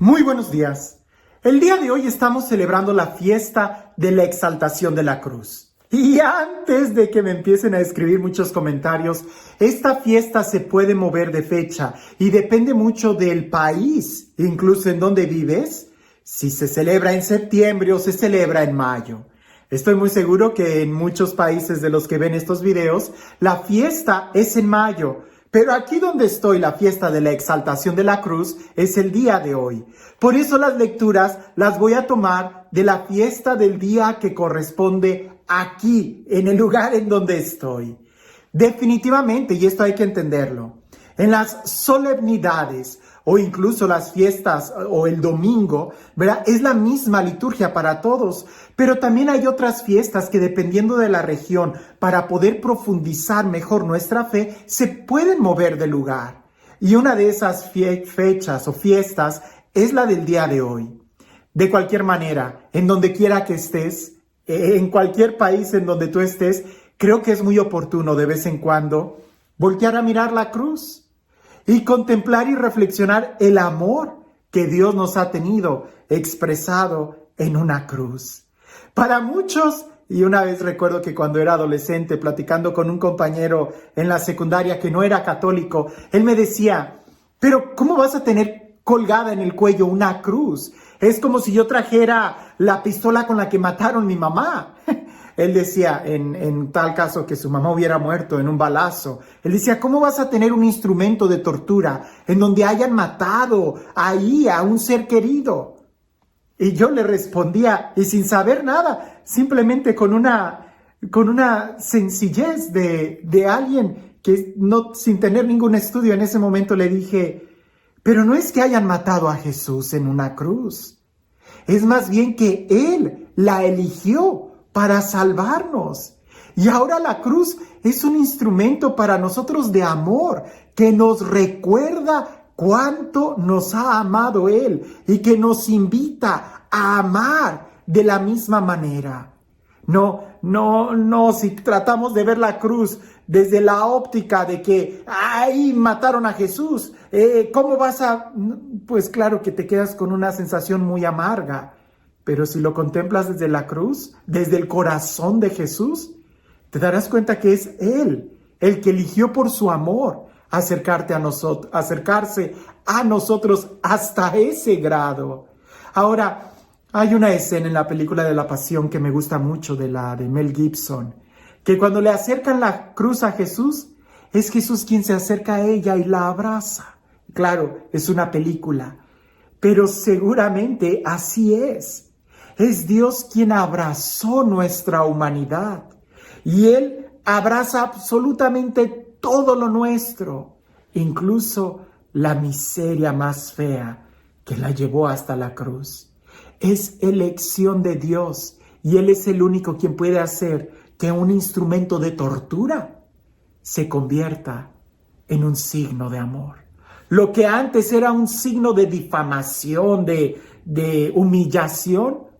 Muy buenos días. El día de hoy estamos celebrando la fiesta de la exaltación de la cruz. Y antes de que me empiecen a escribir muchos comentarios, esta fiesta se puede mover de fecha y depende mucho del país, incluso en donde vives, si se celebra en septiembre o se celebra en mayo. Estoy muy seguro que en muchos países de los que ven estos videos, la fiesta es en mayo. Pero aquí donde estoy, la fiesta de la exaltación de la cruz es el día de hoy. Por eso las lecturas las voy a tomar de la fiesta del día que corresponde aquí, en el lugar en donde estoy. Definitivamente, y esto hay que entenderlo, en las solemnidades o incluso las fiestas o el domingo, ¿verdad? Es la misma liturgia para todos, pero también hay otras fiestas que dependiendo de la región, para poder profundizar mejor nuestra fe, se pueden mover de lugar. Y una de esas fechas o fiestas es la del día de hoy. De cualquier manera, en donde quiera que estés, en cualquier país en donde tú estés, creo que es muy oportuno de vez en cuando voltear a mirar la cruz y contemplar y reflexionar el amor que Dios nos ha tenido expresado en una cruz. Para muchos, y una vez recuerdo que cuando era adolescente, platicando con un compañero en la secundaria que no era católico, él me decía, pero ¿cómo vas a tener colgada en el cuello una cruz? Es como si yo trajera la pistola con la que mataron a mi mamá. Él decía, en tal caso que su mamá hubiera muerto en un balazo, él decía, ¿cómo vas a tener un instrumento de tortura en donde hayan matado ahí a un ser querido? Y yo le respondía, y sin saber nada, simplemente con una sencillez de alguien que no, sin tener ningún estudio en ese momento le dije, pero no es que hayan matado a Jesús en una cruz, es más bien que Él la eligió para salvarnos. Y ahora la cruz es un instrumento para nosotros de amor que nos recuerda cuánto nos ha amado Él y que nos invita a amar de la misma manera. No, si tratamos de ver la cruz desde la óptica de que ¡ay, mataron a Jesús! ¿Cómo vas a...? Pues claro que te quedas con una sensación muy amarga. Pero si lo contemplas desde la cruz, desde el corazón de Jesús, te darás cuenta que es Él, el que eligió por su amor acercarse a nosotros hasta ese grado. Ahora, hay una escena en la película de La Pasión que me gusta mucho, de Mel Gibson, que cuando le acercan la cruz a Jesús, es Jesús quien se acerca a ella y la abraza. Claro, es una película, pero seguramente así es. Es Dios quien abrazó nuestra humanidad y Él abraza absolutamente todo lo nuestro, incluso la miseria más fea que la llevó hasta la cruz. Es elección de Dios y Él es el único quien puede hacer que un instrumento de tortura se convierta en un signo de amor. Lo que antes era un signo de difamación, de humillación,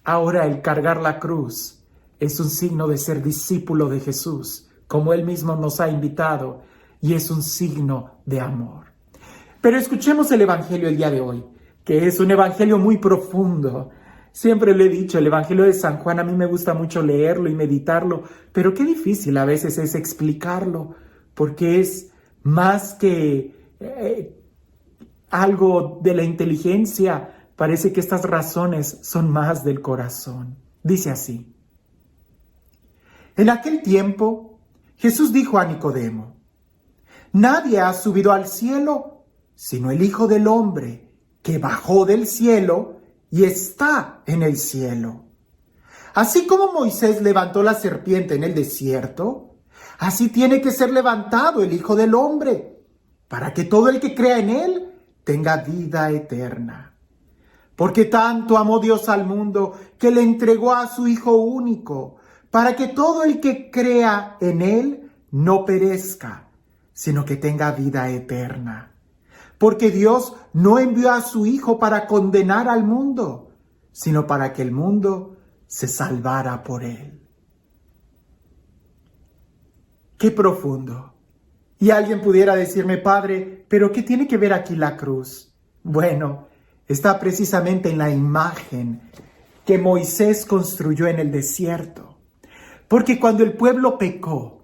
ahora el cargar la cruz es un signo de ser discípulo de Jesús, como Él mismo nos ha invitado, y es un signo de amor. Pero escuchemos el Evangelio el día de hoy, que es un Evangelio muy profundo. Siempre le he dicho, el Evangelio de San Juan a mí me gusta mucho leerlo y meditarlo, pero qué difícil a veces es explicarlo, porque es más que algo de la inteligencia. Parece que estas razones son más del corazón. Dice así: en aquel tiempo, Jesús dijo a Nicodemo, nadie ha subido al cielo, sino el Hijo del Hombre, que bajó del cielo y está en el cielo. Así como Moisés levantó la serpiente en el desierto, así tiene que ser levantado el Hijo del Hombre, para que todo el que crea en Él tenga vida eterna. Porque tanto amó Dios al mundo que le entregó a su Hijo único, para que todo el que crea en Él no perezca, sino que tenga vida eterna. Porque Dios no envió a su Hijo para condenar al mundo, sino para que el mundo se salvara por Él. ¡Qué profundo! Y alguien pudiera decirme, Padre, ¿pero qué tiene que ver aquí la cruz? Bueno, está precisamente en la imagen que Moisés construyó en el desierto. Porque cuando el pueblo pecó,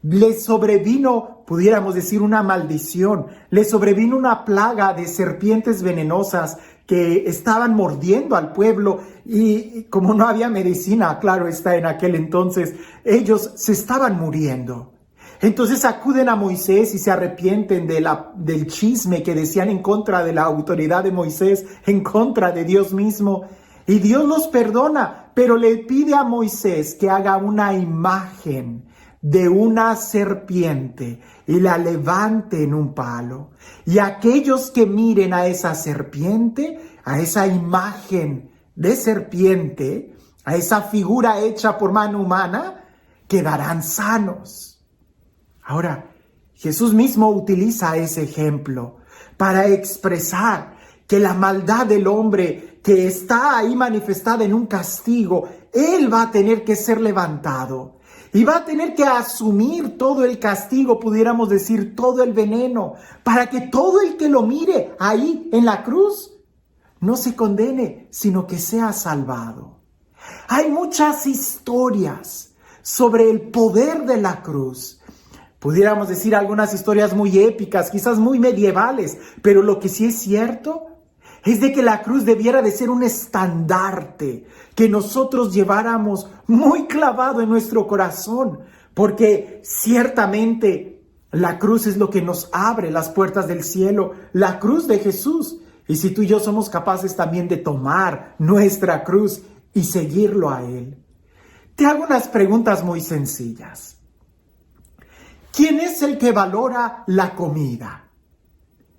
le sobrevino, pudiéramos decir, una maldición, le sobrevino una plaga de serpientes venenosas que estaban mordiendo al pueblo y como no había medicina, claro está, en aquel entonces, ellos se estaban muriendo. Entonces acuden a Moisés y se arrepienten del chisme que decían en contra de la autoridad de Moisés, en contra de Dios mismo. Y Dios los perdona, pero le pide a Moisés que haga una imagen de una serpiente y la levante en un palo. Y aquellos que miren a esa serpiente, a esa imagen de serpiente, a esa figura hecha por mano humana, quedarán sanos. Ahora, Jesús mismo utiliza ese ejemplo para expresar que la maldad del hombre que está ahí manifestada en un castigo, él va a tener que ser levantado y va a tener que asumir todo el castigo, pudiéramos decir todo el veneno, para que todo el que lo mire ahí en la cruz no se condene, sino que sea salvado. Hay muchas historias sobre el poder de la cruz. Pudiéramos decir algunas historias muy épicas, quizás muy medievales, pero lo que sí es cierto es de que la cruz debiera de ser un estandarte que nosotros lleváramos muy clavado en nuestro corazón, porque ciertamente la cruz es lo que nos abre las puertas del cielo, la cruz de Jesús. Y si tú y yo somos capaces también de tomar nuestra cruz y seguirlo a Él. Te hago unas preguntas muy sencillas. ¿Quién es el que valora la comida?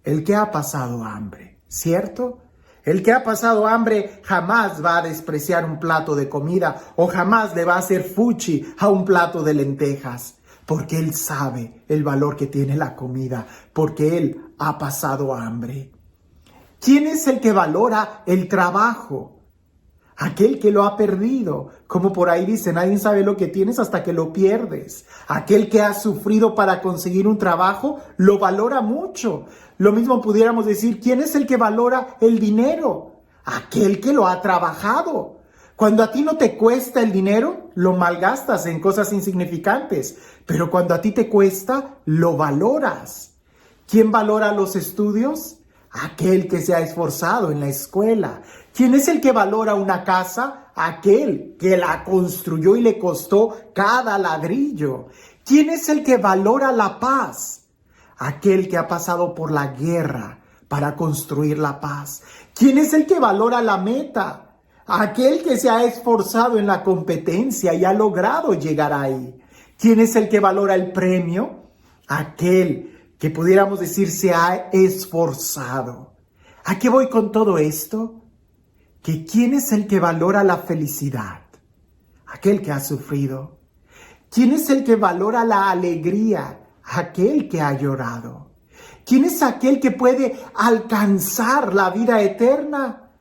El que ha pasado hambre, ¿cierto? El que ha pasado hambre jamás va a despreciar un plato de comida o jamás le va a hacer fuchi a un plato de lentejas, porque él sabe el valor que tiene la comida, porque él ha pasado hambre. ¿Quién es el que valora el trabajo? Aquel que lo ha perdido, como por ahí dice, nadie sabe lo que tienes hasta que lo pierdes. Aquel que ha sufrido para conseguir un trabajo, lo valora mucho. Lo mismo pudiéramos decir, ¿quién es el que valora el dinero? Aquel que lo ha trabajado. Cuando a ti no te cuesta el dinero, lo malgastas en cosas insignificantes. Pero cuando a ti te cuesta, lo valoras. ¿Quién valora los estudios? Aquel que se ha esforzado en la escuela. ¿Quién es el que valora una casa? Aquel que la construyó y le costó cada ladrillo. ¿Quién es el que valora la paz? Aquel que ha pasado por la guerra para construir la paz. ¿Quién es el que valora la meta? Aquel que se ha esforzado en la competencia y ha logrado llegar ahí. ¿Quién es el que valora el premio? Aquel que pudiéramos decir se ha esforzado. ¿A qué voy con todo esto? Que ¿quién es el que valora la felicidad? Aquel que ha sufrido. ¿Quién es el que valora la alegría? Aquel que ha llorado. ¿Quién es aquel que puede alcanzar la vida eterna?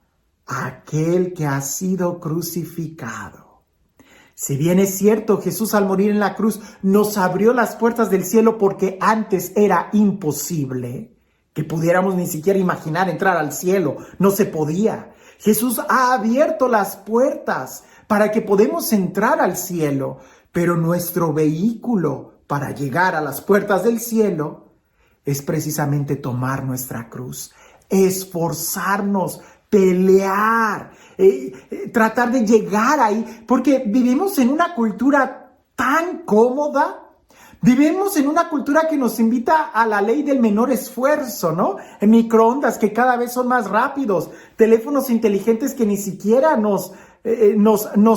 Aquel que ha sido crucificado. Si bien es cierto, Jesús al morir en la cruz nos abrió las puertas del cielo porque antes era imposible que pudiéramos ni siquiera imaginar entrar al cielo. No se podía. Jesús ha abierto las puertas para que podamos entrar al cielo, pero nuestro vehículo para llegar a las puertas del cielo es precisamente tomar nuestra cruz, esforzarnos, pelear, tratar de llegar ahí, porque vivimos en una cultura tan cómoda. Vivimos en una cultura que nos invita a la ley del menor esfuerzo, ¿no? En microondas que cada vez son más rápidos, teléfonos inteligentes que ni siquiera nos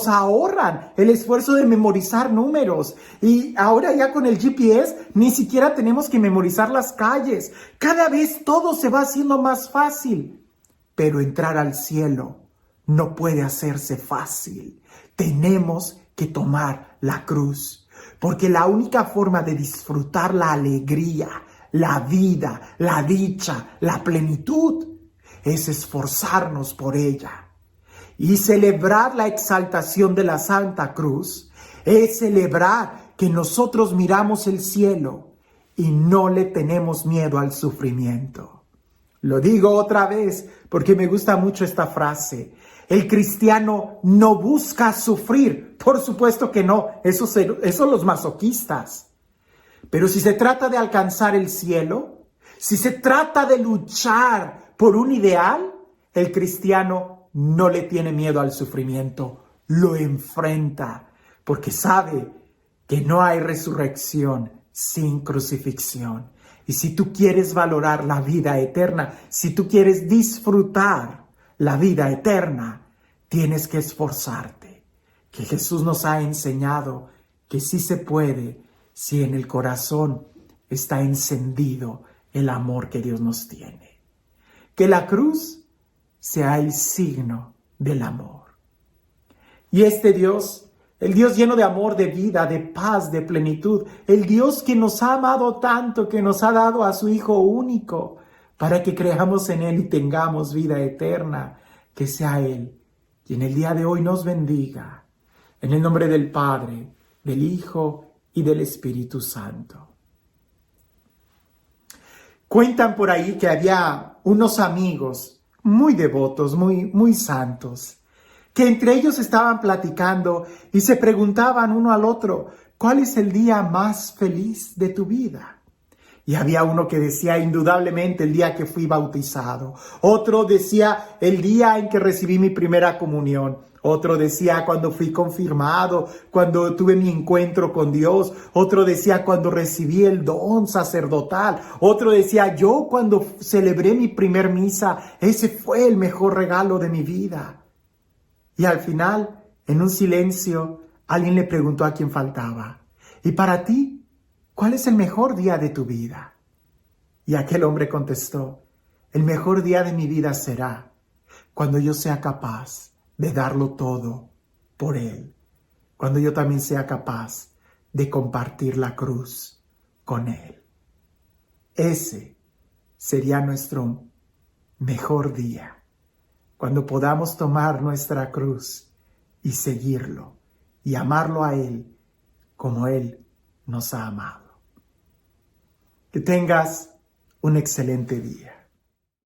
ahorran el esfuerzo de memorizar números. Y ahora ya con el GPS ni siquiera tenemos que memorizar las calles. Cada vez todo se va haciendo más fácil. Pero entrar al cielo no puede hacerse fácil. Tenemos que tomar la cruz. Porque la única forma de disfrutar la alegría, la vida, la dicha, la plenitud, es esforzarnos por ella. Y celebrar la exaltación de la Santa Cruz es celebrar que nosotros miramos el cielo y no le tenemos miedo al sufrimiento. Lo digo otra vez porque me gusta mucho esta frase. El cristiano no busca sufrir. Por supuesto que no, eso son los masoquistas. Pero si se trata de alcanzar el cielo, si se trata de luchar por un ideal, el cristiano no le tiene miedo al sufrimiento, lo enfrenta, porque sabe que no hay resurrección sin crucifixión. Y si tú quieres valorar la vida eterna, si tú quieres disfrutar la vida eterna, tienes que esforzarte. Que Jesús nos ha enseñado que sí se puede si en el corazón está encendido el amor que Dios nos tiene. Que la cruz sea el signo del amor. Y este Dios, el Dios lleno de amor, de vida, de paz, de plenitud, el Dios que nos ha amado tanto, que nos ha dado a su Hijo único, para que creamos en Él y tengamos vida eterna, que sea Él quien el día de hoy nos bendiga. En el nombre del Padre, del Hijo y del Espíritu Santo. Cuentan por ahí que había unos amigos muy devotos, muy santos, que entre ellos estaban platicando y se preguntaban uno al otro, ¿cuál es el día más feliz de tu vida? Y había uno que decía indudablemente el día que fui bautizado. Otro decía el día en que recibí mi primera comunión. Otro decía cuando fui confirmado, cuando tuve mi encuentro con Dios. Otro decía cuando recibí el don sacerdotal. Otro decía yo cuando celebré mi primer misa. Ese fue el mejor regalo de mi vida. Y al final, en un silencio, alguien le preguntó a quién faltaba. ¿Y para ti? ¿Cuál es el mejor día de tu vida? Y aquel hombre contestó, el mejor día de mi vida será cuando yo sea capaz de darlo todo por Él. Cuando yo también sea capaz de compartir la cruz con Él. Ese sería nuestro mejor día. Cuando podamos tomar nuestra cruz y seguirlo y amarlo a Él como Él nos ha amado. Que tengas un excelente día.